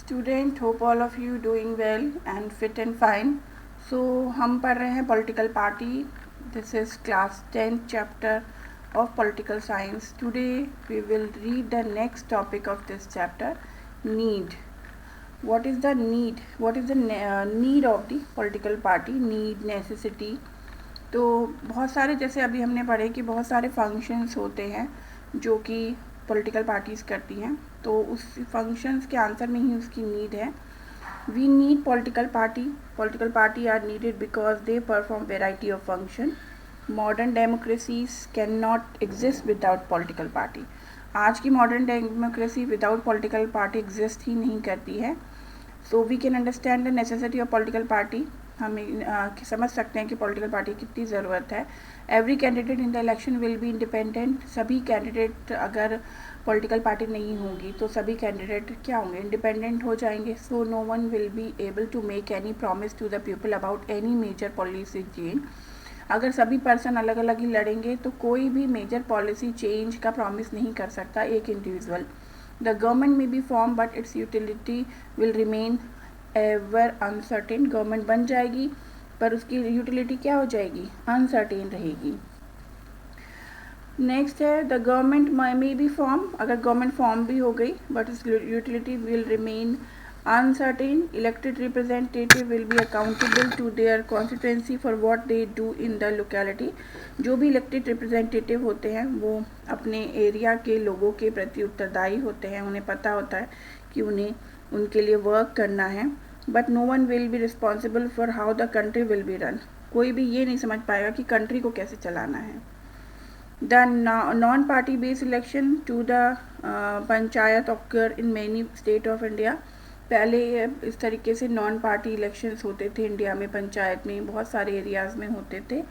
Student, hope all of you doing well and fit and fine. So हम पढ़ रहे हैं political party. This is class 10th chapter of political science. Today we will read the next topic of this chapter, need. What is the need? What is the need of the political party? Need, necessity. तो बहुत सारे, जैसे अभी हमने पढ़े कि बहुत सारे फंक्शंस होते हैं जो कि पॉलिटिकल पार्टीज़ करती हैं, तो उस फंक्शंस के आंसर में ही उसकी नीड है. We need political party. Political party are needed because they perform variety of function. Modern democracies can not exist without political party. आज की modern democracy without political party exist ही नहीं करती है. So we can understand the necessity of political party. हम समझ सकते हैं कि पॉलिटिकल पार्टी की कितनी ज़रूरत है. Every candidate in the election will be independent. सभी कैंडिडेट, अगर पॉलिटिकल पार्टी नहीं होगी तो सभी कैंडिडेट क्या होंगे, इंडिपेंडेंट हो जाएंगे. So no one will be able to make any promise to the people about any major policy change. अगर सभी पर्सन अलग अलग ही लड़ेंगे तो कोई भी मेजर पॉलिसी चेंज का प्रॉमिस नहीं कर सकता एक individual. The government may be form but its utility will remain ever uncertain. Government बन जाएगी पर उसकी यूटिलिटी क्या हो जाएगी, अनसर्टेन रहेगी. नेक्स्ट है the government may be form. अगर गवर्नमेंट फॉर्म भी हो गई but its utility will remain uncertain. Elected representative will be accountable to their constituency for what they do in the locality. जो भी elected representative होते हैं वो अपने एरिया के लोगों के प्रति उत्तरदायी होते हैं. उन्हें पता होता है कि उन्हें उनके लिए वर्क करना है. But no one will be responsible for how the country will be run. कोई भी ये नहीं समझ पाएगा कि कंट्री को कैसे चलाना है. The non party based election to the panchayat occur in many state of India. पहले इस तरीके से नॉन पार्टी इलेक्शंस होते थे इंडिया में. पंचायत में बहुत सारे एरियाज़ में होते थे.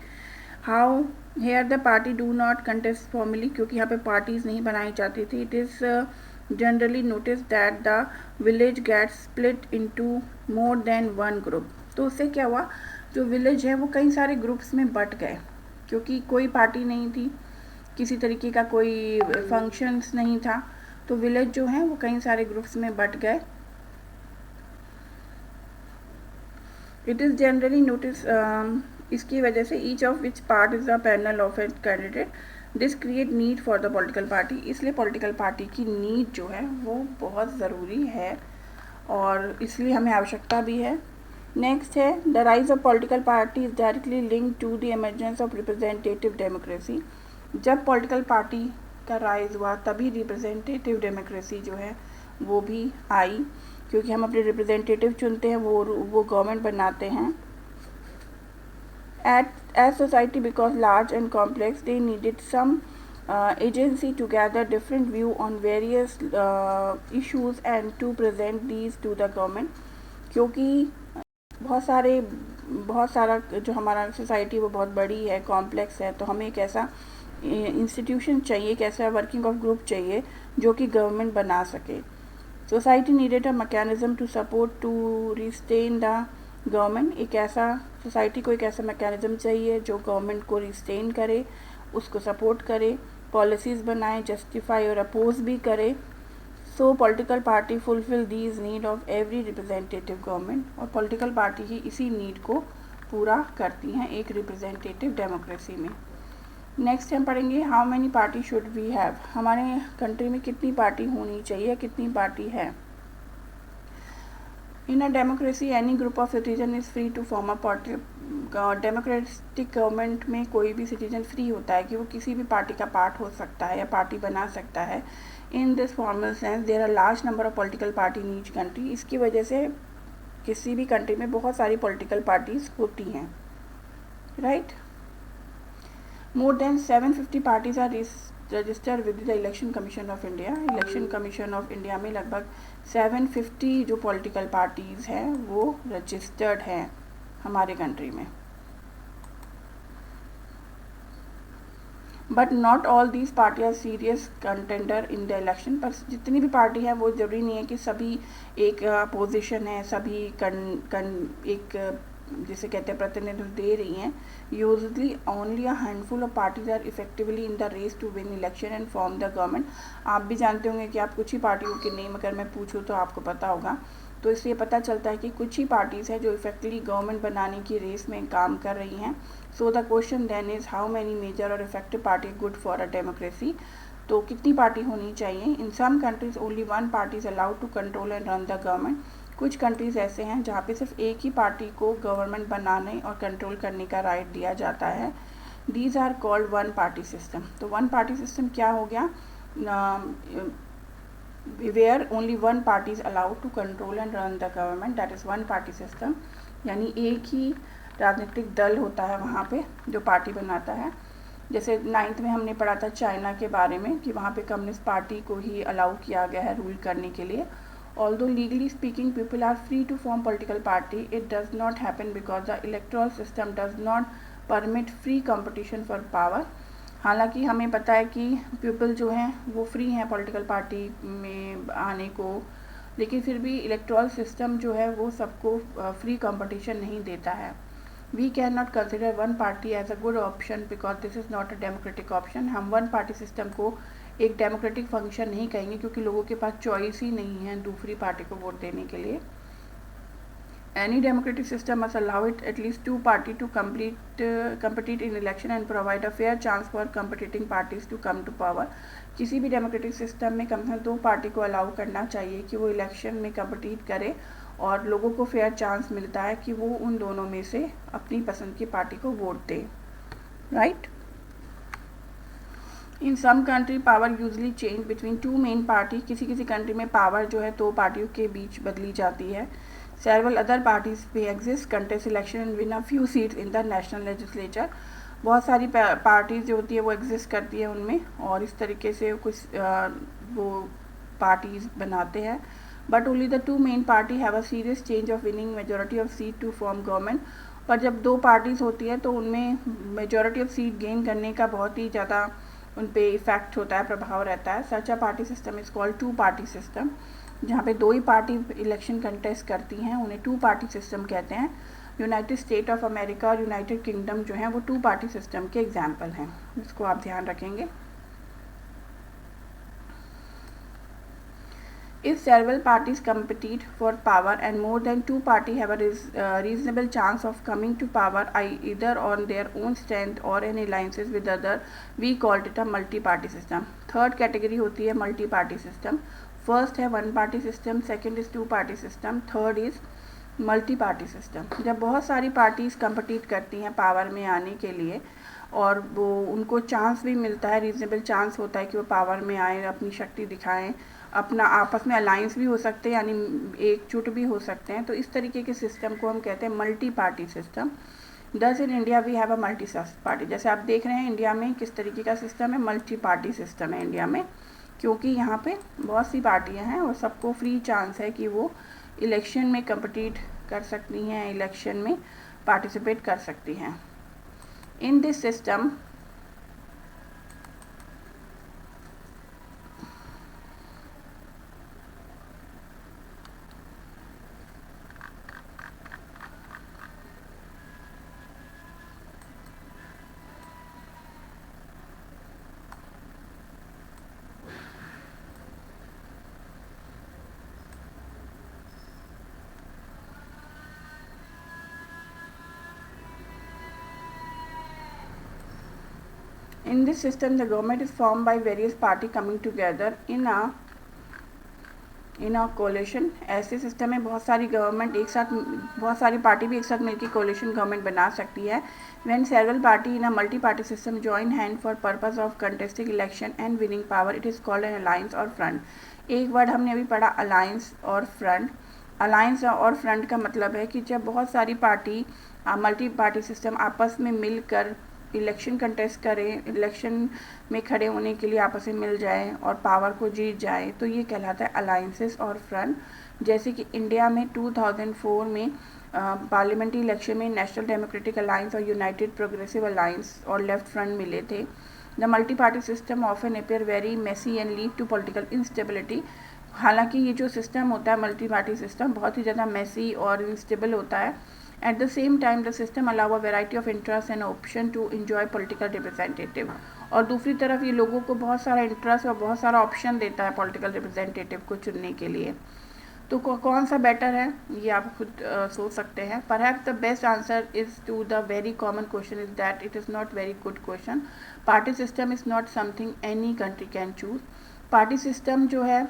How here the party do not contest formally, क्योंकि यहाँ पे पार्टीज़ नहीं बनाई जाती थी. It is generally notice that the village get split into more than one group. तो उससे क्या हुआ, जो विलेज है वो कई सारे ग्रुप्स में बट गए क्योंकि कोई पार्टी नहीं थी, किसी तरीके का कोई फंक्शंस नहीं था. तो विलेज जो है वो कई सारे ग्रुप्स में बट गए. इट इज़ जनरली नोटिस, इसकी वजह से each of which part is the panel of a candidate. This create need for the political party. इसलिए पॉलिटिकल पार्टी की नीड जो है वो बहुत ज़रूरी है और इसलिए हमें आवश्यकता भी है. नेक्स्ट है the rise of political party is directly link to the emergence of representative democracy. जब पॉलिटिकल पार्टी का राइज हुआ तभी रिप्रेजेंटेटिव डेमोक्रेसी जो है वो भी आई, क्योंकि हम अपने रिप्रेजेंटेटिव चुनते हैं, वो गवर्नमेंट बनाते हैं. As society because large and complex they needed some agency to gather different view on various issues and to present these to the government. क्योंकि बहुत सारा जो हमारा सोसाइटी वो बहुत बड़ी है, कॉम्प्लेक्स है, तो हमें एक ऐसा इंस्टीट्यूशन चाहिए, एक ऐसा वर्किंग ऑफ ग्रुप चाहिए जो कि गवर्नमेंट बना सके. Society needed a mechanism to support to restrain the government. एक ऐसा सोसाइटी को एक ऐसा मैकेनिज्म चाहिए जो गवर्नमेंट को रिस्टेन करे, उसको सपोर्ट करे, पॉलिसीज़ बनाए, जस्टिफाई और अपोज भी करे. सो political party fulfil these need of every representative government. और पॉलिटिकल पार्टी ही इसी नीड को पूरा करती हैं एक रिप्रेजेंटेटिव डेमोक्रेसी में. नेक्स्ट हम पढ़ेंगे how many party should we have. हमारे कंट्री में कितनी पार्टी होनी चाहिए, कितनी पार्टी है. In a democracy any group of citizen is free to form a party. Democratic government में कोई भी सिटीजन फ्री होता है कि वो किसी भी पार्टी का पार्ट हो सकता है या पार्टी बना सकता है. In this formal sense there are large number of political party in each country. इसकी वजह से किसी भी कंट्री में बहुत सारी पॉलिटिकल पार्टीज़ होती हैं, right. More than 750 parties are registered with the Election Commission of India. Election Commission of India में लगभग 750 जो पॉलिटिकल पार्टीज़ हैं वो रजिस्टर्ड हैं हमारे कंट्री में. But not all these party are serious contender in the election. पर जितनी भी पार्टी है वो ज़रूरी नहीं है कि सभी एक अपोजिशन है, सभी एक जिसे कहते हैं प्रतिनिधित्व दे रही हैं. Usually only a handful of parties are effectively in the race to win election and form the government. आप भी जानते होंगे कि आप कुछ ही पार्टियों के नेम अगर मैं पूछूँ तो आपको पता होगा तो इससे पता चलता है कि कुछ ही पार्टीज़ हैं जो इफेक्टिवली गवर्नमेंट बनाने की रेस में काम कर रही हैं. So the question then is how many major और effective party good for a democracy. तो कितनी पार्टी होनी चाहिए. In some countries only one party is allowed to control and run the government. कुछ कंट्रीज़ ऐसे हैं जहाँ पे सिर्फ एक ही पार्टी को गवर्नमेंट बनाने और कंट्रोल करने का राइट दिया जाता है. These are called one party system. तो वन पार्टी सिस्टम क्या हो गया, where only one party is allowed to control and run the government, that is one party system. यानी एक ही राजनीतिक दल होता है वहाँ पे जो पार्टी बनाता है. जैसे 9th में हमने पढ़ा था चाइना के बारे में कि वहाँ पे कम्युनिस्ट पार्टी को ही अलाउ किया गया है रूल करने के लिए. Although legally speaking people are free to form political party, it does not happen because the electoral system does not permit free competition for power. हालांकि हमें पता है कि पीपल जो हैं वो फ्री हैं पॉलिटिकल पार्टी में आने को, लेकिन फिर भी इलेक्टोरल सिस्टम जो है वो सबको फ्री कंपटीशन नहीं देता है. We can not consider one party as a good option because this is not a democratic option. हम वन पार्टी सिस्टम को एक डेमोक्रेटिक फंक्शन नहीं कहेंगे क्योंकि लोगों के पास चॉइस ही नहीं है दूसरी पार्टी को वोट देने के लिए. Any democratic system must allow it at least two parties to compete in election and provide a fair chance for competing parties to come to power. किसी भी डेमोक्रेटिक सिस्टम में कम से कम दो पार्टी को अलाउ करना चाहिए कि वो इलेक्शन में कम्पीट करे और लोगों को फेयर चांस मिलता है कि वो उन दोनों में से अपनी पसंद की पार्टी को वोट दे. Right. In some country power usually change between two main party. किसी किसी कंट्री में पावर जो है दो पार्टियों के बीच बदली जाती है. Several other parties may exist, contest election and win a few seats in the national legislature. बहुत सारी पार्टीज जो होती है वो एग्जिस्ट करती है उनमें और इस तरीके से कुछ वो पार्टीज बनाते हैं. But only the two main party have a serious change of winning majority of seat to form government. पर जब दो पार्टीज होती है तो उनमें मेजोरिटी ऑफ सीट गेन करने का बहुत ही ज़्यादा उन पर इफेक्ट होता है, प्रभाव रहता है. Such a party system is called two party system. जहाँ पे दो ही पार्टी इलेक्शन कंटेस्ट करती हैं उन्हें टू पार्टी सिस्टम कहते हैं. यूनाइटेड स्टेट ऑफ अमेरिका और यूनाइटेड किंगडम जो हैं वो टू पार्टी सिस्टम के एग्जाम्पल हैं. इसको आप ध्यान रखेंगे. If several parties compete for power and more than two parties have a reasonable chance of coming to power either on their own strength or in alliances with other, we called it a multi-party system. Third category होती है multi party system. First है one party system, second is two party system, third is multi party system. जब बहुत सारी parties compete करती हैं power में आने के लिए और वो उनको चांस भी मिलता है, रीजनेबल चांस होता है कि वो पावर में आए, अपनी शक्ति दिखाएं, अपना आपस में अलायंस भी हो सकते हैं यानी एकजुट भी हो सकते हैं. तो इस तरीके के सिस्टम को हम कहते हैं multi party system. Thus in India we have a multi party. जैसे आप देख रहे हैं इंडिया में किस तरीके का सिस्टम है, मल्टी पार्टी सिस्टम है इंडिया में, क्योंकि यहाँ पे बहुत सी पार्टियाँ हैं और सबको फ्री चांस है कि वो इलेक्शन में कम्पीट कर सकती हैं, इलेक्शन में पार्टिसिपेट कर सकती हैं. In this system In this system, the government is formed by various parties coming together in a coalition. ऐसे सिस्टम में बहुत सारी गवर्नमेंट एक साथ, बहुत सारी पार्टी भी एक साथ मिलकर कोalition गवर्नमेंट बना सकती है. When several party in a multi-party system join hand for purpose of contesting election and winning power, it is called an alliance or front. एक वर्ड हमने अभी पढ़ा अलायंस और फ्रंट. अलायंस और फ्रंट का मतलब है कि जब बहुत सारी पार्टी मल्टी पार्टी सिस्टम आपस में मिलकर इलेक्शन कंटेस्ट करें, इलेक्शन में खड़े होने के लिए आपस में मिल जाएं और पावर को जीत जाएं, तो ये कहलाता है अलायंसेस और फ्रंट. जैसे कि इंडिया में 2004 में पार्लियामेंट्री इलेक्शन में नेशनल डेमोक्रेटिक अलायंस और यूनाइटेड प्रोग्रेसिव अलायंस और लेफ्ट फ्रंट मिले थे. The multi party system often appear very messy and lead to political instability. हालांकि ये जो सिस्टम होता है मल्टी पार्टी सिस्टम बहुत ही ज़्यादा मेसी और इनस्टेबल होता है. At the same time, the system allow a variety of interests and option to enjoy political representative. और दूसरी तरफ ये लोगों को बहुत सारा इंटरेस्ट और बहुत सारा ऑप्शन देता है पॉलिटिकल रिप्रेजेंटेटिव को चुनने के लिए. तो कौन सा बेटर है ये आप खुद सोच सकते हैं. Perhaps the best answer is to the very common question is that it is not very good question. Party system is not something any country can choose. Party system जो है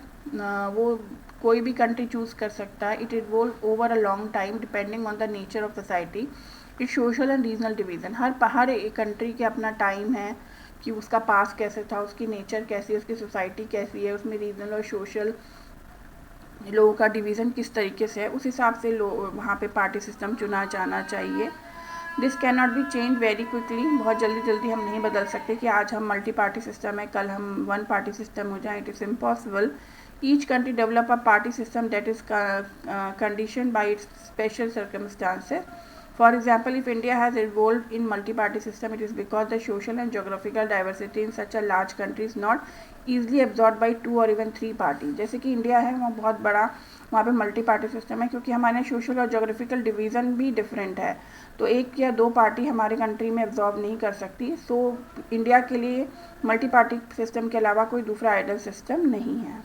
वो कोई भी कंट्री चूज़ कर सकता है. It evolve over a long time depending on the nature of society, it social and regional division. हर एक कंट्री के अपना टाइम है कि उसका पास कैसे था, उसकी नेचर कैसी है, उसकी सोसाइटी कैसी है, उसमें रीजनल और सोशल लोगों का डिवीज़न किस तरीके से है, उस हिसाब से वहाँ पे पार्टी सिस्टम चुना जाना चाहिए. This can not be change very quickly. बहुत जल्दी हम नहीं बदल सकते कि आज हम मल्टी पार्टी सिस्टम है, कल हम वन पार्टी सिस्टम हो जाए. It is impossible. Each country develop a party system that is condition by its special circumstances. For example, if India has evolved in multi-party system, it is because the social and geographical diversity in such a large country is not easily absorbed by 2 or even 3 parties. जैसे कि India है वहाँ बहुत बड़ा, वहाँ पे multi party system है क्योंकि हमारे सोशल और जोग्राफिकल डिवीज़न भी डिफरेंट है, तो एक या दो पार्टी हमारे कंट्री में एब्जॉर्ब नहीं कर सकती. सो इंडिया के लिए मल्टी पार्टी सिस्टम के अलावा कोई दूसरा आइडियल सिस्टम नहीं है.